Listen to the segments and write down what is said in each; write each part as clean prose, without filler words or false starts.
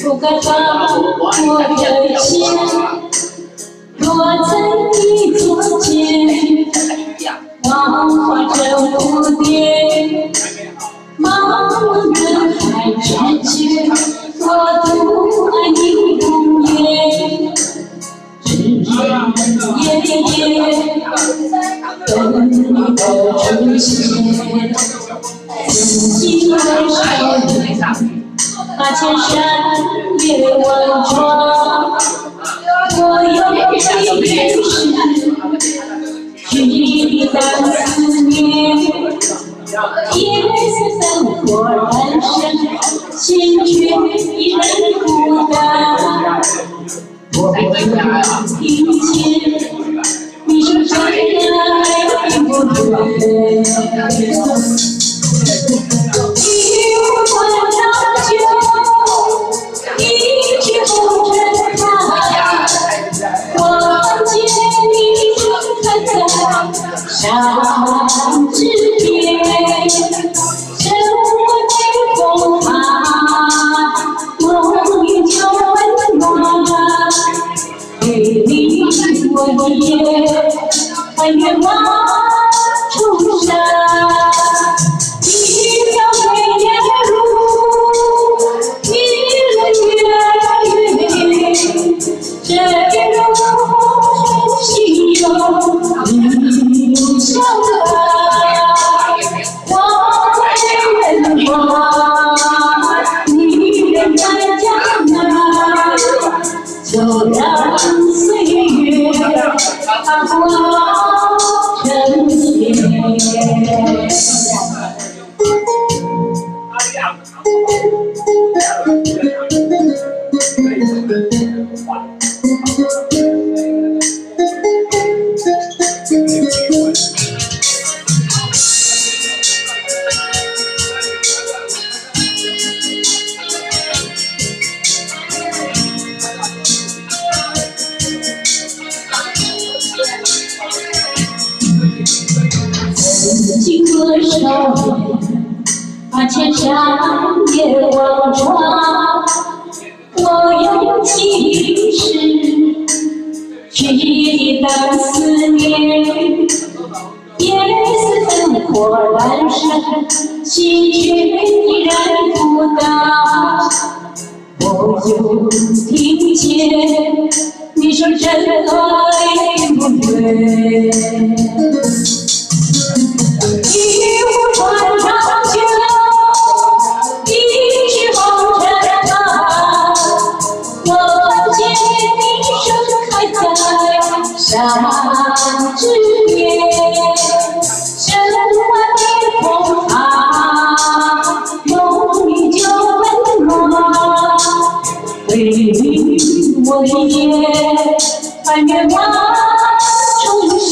不该放我的心，落在你左肩，幻化成蝴蝶，茫茫人海之间，我独爱你容颜，枝枝叶叶，等你的出现，曾经的少年。把千山也万撞，我有几世聚淡思念，夜色灯火阑珊，心却依然孤单。我不听见你说真爱不对。山之巅，生活天空塔，梦里就温暖。给你我也翻越万重山，一条美艳路，一人月，这一路真心有你相伴。我在人华，你人在江南，就让岁月它过成年。曾经的少年，把千山也望穿。我有几世聚淡思念，夜色灯火阑珊，心却依然孤单。我有听见你说真爱不对。一壶船上酒，一曲红尘梦。我看见你盛开在山之巅，神话天空塔，梦里就温暖。为你我也翻越万重山。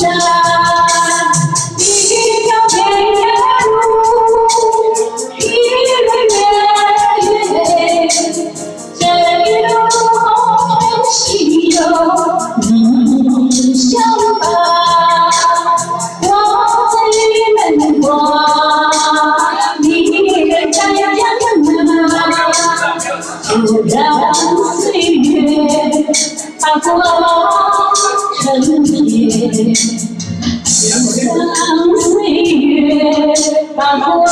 就让岁月它过成年，就让岁月它过。